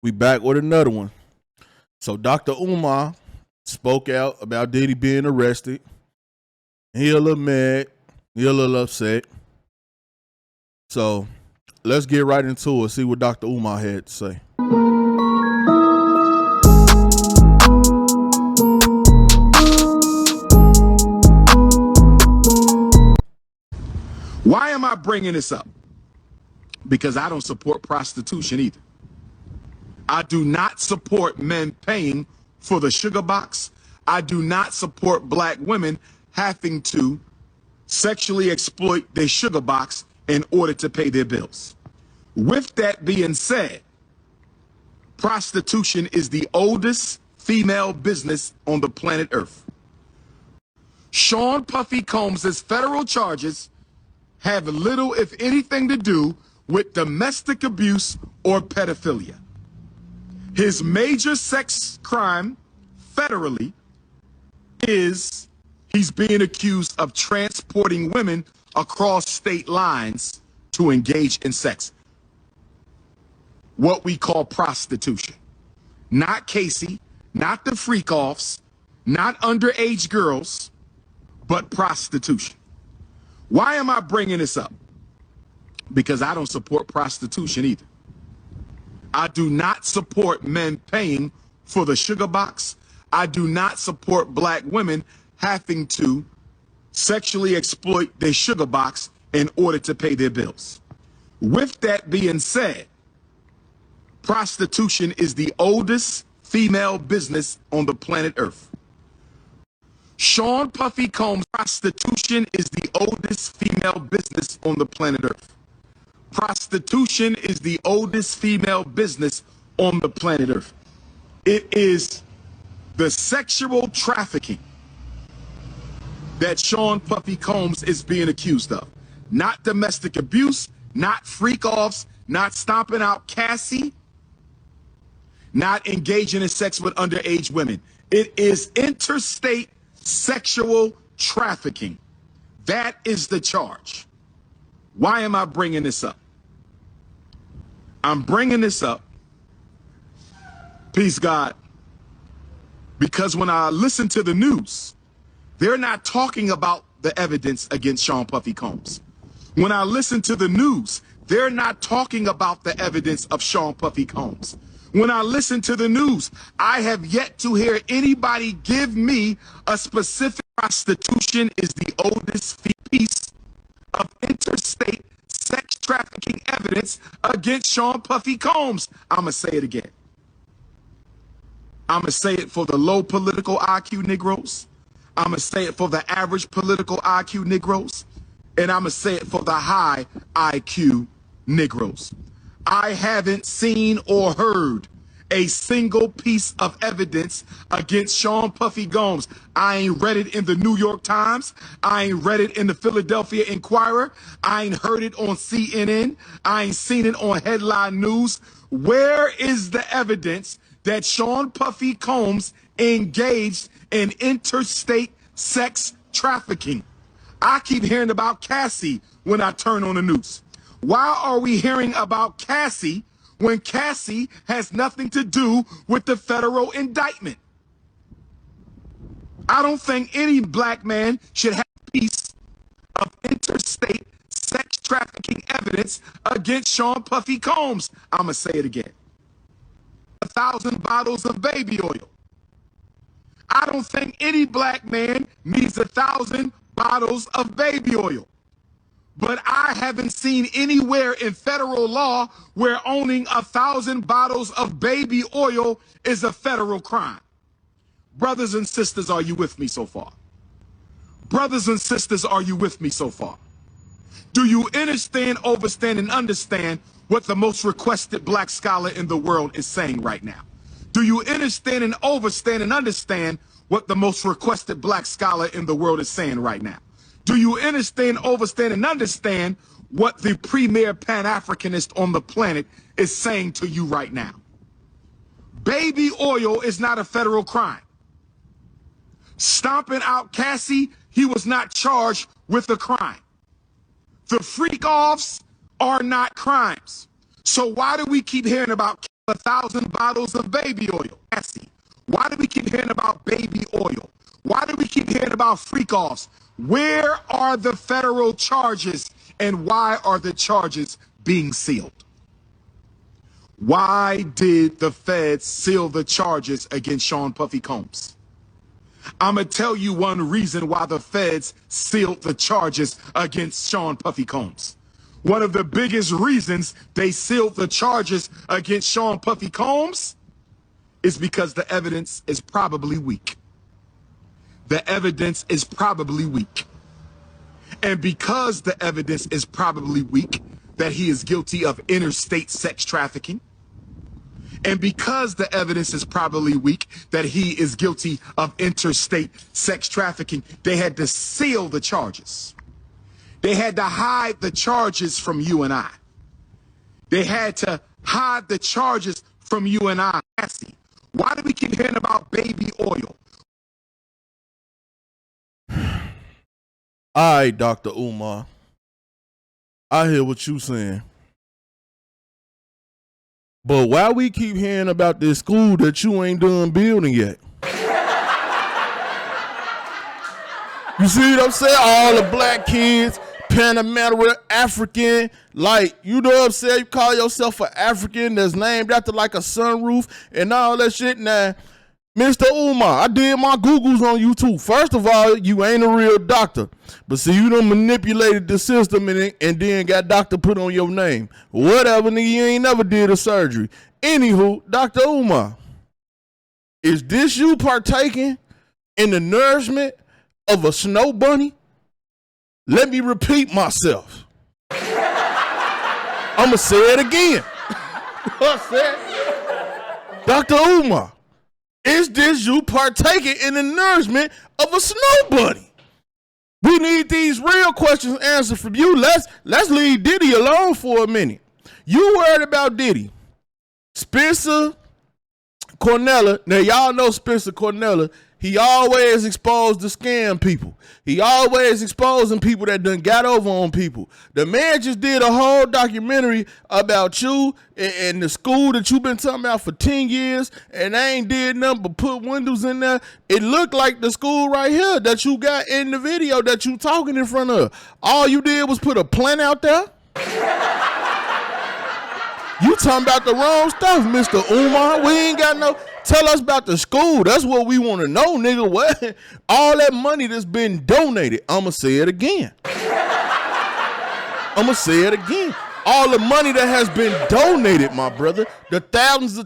We back with another one. So Dr. Umar spoke out about Diddy being arrested. He a little mad. He a little upset. So let's get right into it. See what Dr. Umar had to say. Why am I bringing this up? Because I don't support prostitution either. I do not support men paying for the sugar box. I do not support black women having to sexually exploit their sugar box in order to pay their bills. With that being said, prostitution is the oldest female business on the planet Earth. Sean Puffy Combs' federal charges have little, if anything, to do with domestic abuse or pedophilia. His major sex crime federally is he's being accused of transporting women across state lines to engage in sex. What we call prostitution. Not Casey, not the freak-offs, not underage girls, but prostitution. Why am I bringing this up? Because I don't support prostitution either. I do not support men paying for the sugar box. I do not support black women having to sexually exploit their sugar box in order to pay their bills. With that being said, prostitution is the oldest female business on the planet Earth. Sean Puffy Combs, prostitution is the oldest female business on the planet Earth. Prostitution is the oldest female business on the planet Earth. It is the sexual trafficking that Sean Puffy Combs is being accused of. Not domestic abuse, not freak-offs, not stomping out Cassie, not engaging in sex with underage women. It is interstate sexual trafficking. That is the charge. Why am I bringing this up? I'm bringing this up, peace God, because when I listen to the news, they're not talking about the evidence against Sean Puffy Combs. When I listen to the news, they're not talking about the evidence of Sean Puffy Combs. When I listen to the news, I have yet to hear anybody give me a specific. Prostitution is the oldest piece of interstate sex trafficking evidence against Sean Puffy Combs. I'm going to say it again. I'm going to say it for the low political IQ Negroes. I'm going to say it for the average political IQ Negroes. And I'm going to say it for the high IQ Negroes. I haven't seen or heard a single piece of evidence against Sean Puffy Combs. I ain't read it in the New York Times. I ain't read it in the Philadelphia Inquirer. I ain't heard it on CNN. I ain't seen it on headline news. Where is the evidence that Sean Puffy Combs engaged in interstate sex trafficking? I keep hearing about Cassie when I turn on the news. Why are we hearing about Cassie when Cassie has nothing to do with the federal indictment? I don't think any black man should have a piece of interstate sex trafficking evidence against Sean Puffy Combs. I'm going to say it again. 1,000 bottles of baby oil. I don't think any black man needs 1,000 bottles of baby oil. But I haven't seen anywhere in federal law where owning 1,000 bottles of baby oil is a federal crime. Brothers and sisters, are you with me so far? Brothers and sisters, are you with me so far? Do you understand, overstand, and understand what the most requested black scholar in the world is saying right now? Do you understand and overstand and understand what the most requested black scholar in the world is saying right now? Do you understand, overstand, and understand what the premier Pan-Africanist on the planet is saying to you right now? Baby oil is not a federal crime. Stomping out Cassie, he was not charged with a crime. The freak-offs are not crimes. So why do we keep hearing about 1,000 bottles of baby oil. Why do we keep hearing about baby oil? Why do we keep hearing about freak-offs? Where are the federal charges and why are the charges being sealed? Why did the feds seal the charges against Sean Puffy Combs? I'm going to tell you one reason why the feds sealed the charges against Sean Puffy Combs. One of the biggest reasons they sealed the charges against Sean Puffy Combs is because the evidence is probably weak. The evidence is probably weak. And because the evidence is probably weak that he is guilty of interstate sex trafficking, and because the evidence is probably weak that he is guilty of interstate sex trafficking, they had to seal the charges. They had to hide the charges from you and I. They had to hide the charges from you and I. Why do we keep hearing about baby oil? All right, Dr. Umar. I hear what you saying. But why we keep hearing about this school that you ain't done building yet? You see what I'm saying? All the black kids, Panamera, African, like, you know what I'm saying? You call yourself an African that's named after like a sunroof and all that shit. Now, Mr. Umar, I did my Googles on you too. First of all, you ain't a real doctor. But see, you done manipulated the system and then got doctor put on your name. Whatever, nigga, you ain't never did a surgery. Anywho, Dr. Umar, is this you partaking in the nourishment of a snow bunny? Let me repeat myself. I'ma say it again. Dr. Umar, is this you partaking in the nourishment of a snow bunny? We need these real questions answered from you. Let's leave Diddy alone for a minute. You worried about Diddy. Spencer Cornella, now y'all know Spencer Cornella, he always exposed to scam people. He always exposing people that done got over on people. The man just did a whole documentary about you and the school that you've been talking about for 10 years, and they ain't did nothing but put windows in there. It looked like the school right here that you got in the video that you talking in front of. All you did was put a plant out there. You talking about the wrong stuff, Mr. Umar. We ain't got no... Tell us about the school. That's what we want to know, nigga. What? All that money that's been donated. I'ma say it again. All the money that has been donated, my brother. The thousands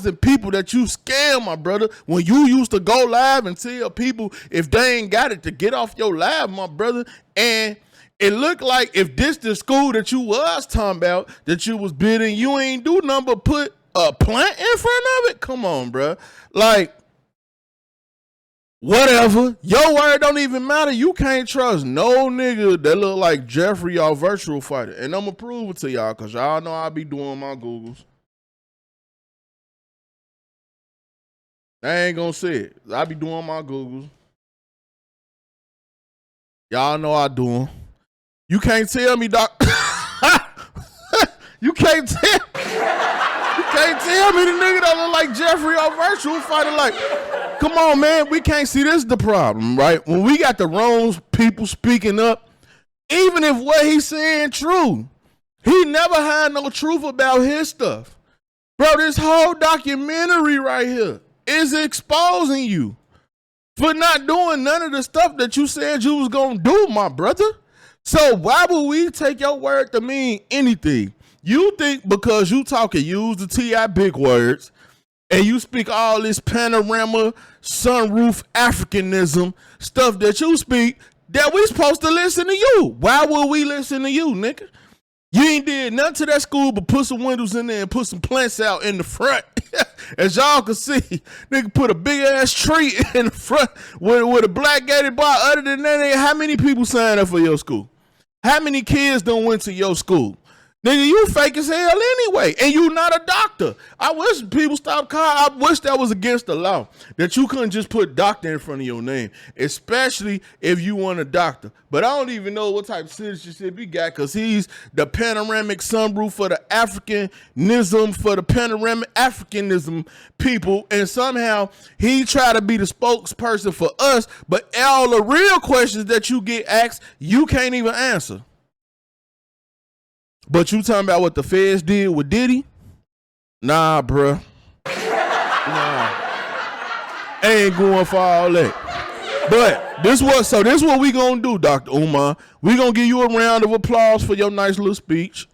of people that you scam, my brother. When you used to go live and tell people if they ain't got it to get off your live, my brother. And it looked like if this the school that you was talking about, that you was bidding, you ain't do nothing but put a plant in front of it? Come on, bro. Like, whatever. Your word don't even matter. You can't trust no nigga that look like Jeffrey, y'all virtual fighter. And I'm going to prove it to y'all because y'all know I be doing my Googles. I ain't going to say it. I be doing my Googles. Y'all know I do them. You can't tell me, doc. You can't tell me the nigga that look like Jeffrey or virtual fighter. Like, come on, man. We can't see this is the problem, right? When we got the wrong people speaking up, even if what he's saying true, he never had no truth about his stuff. Bro, this whole documentary right here is exposing you for not doing none of the stuff that you said you was gonna do, my brother. So why would we take your word to mean anything? You think because you use the T.I. big words and you speak all this panorama, sunroof Africanism stuff that you speak, that we supposed to listen to you. Why would we listen to you, nigga? You ain't did nothing to that school but put some windows in there and put some plants out in the front. As y'all can see, nigga put a big ass tree in the front with a black gated bar. Other than that, how many people signed up for your school? How many kids done went to your school? Nigga, you fake as hell anyway, and you not a doctor. I wish people stop calling. I wish that was against the law, that you couldn't just put doctor in front of your name, especially if you want a doctor. But I don't even know what type of citizenship he got, because he's the panoramic sunroof for the Africanism, for the panoramic Africanism people, and somehow he tried to be the spokesperson for us, but all the real questions that you get asked, you can't even answer. But you talking about what the feds did with Diddy? Nah, bruh. Nah. Ain't going for all that. But this what we gonna do, Dr. Umar. We gonna give you a round of applause for your nice little speech.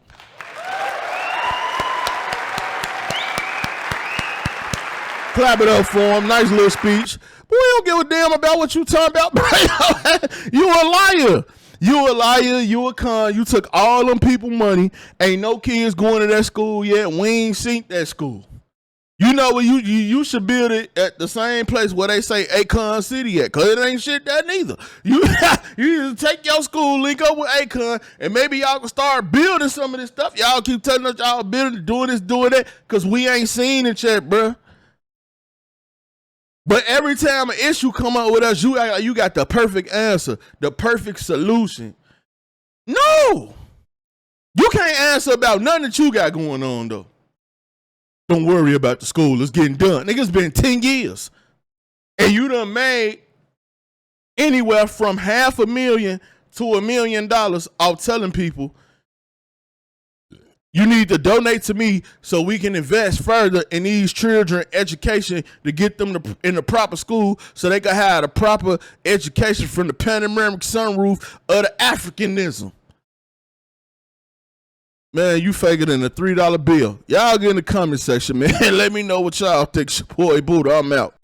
Clap it up for him. Nice little speech. But we don't give a damn about what you talking about. You a liar. You a liar, you a con, you took all them people money, ain't no kids going to that school yet, we ain't seen that school. You know what, you should build it at the same place where they say Akon City at, cause it ain't shit that neither. You take your school, link up with Akon, and maybe y'all can start building some of this stuff. Y'all keep telling us y'all building, doing this, doing that, cause we ain't seen it yet, bruh. But every time an issue come up with us, you got the perfect answer, the perfect solution. No! You can't answer about nothing that you got going on, though. Don't worry about the school. It's getting done. Nigga, it's been 10 years. And you done made anywhere from $500,000 to $1 million off telling people you need to donate to me so we can invest further in these children education to get them in the proper school so they can have the proper education from the panoramic sunroof of the Africanism. Man, you faker than a $3 bill. Y'all get in the comment section, man. Let me know what y'all think. Boy, Buddha, I'm out.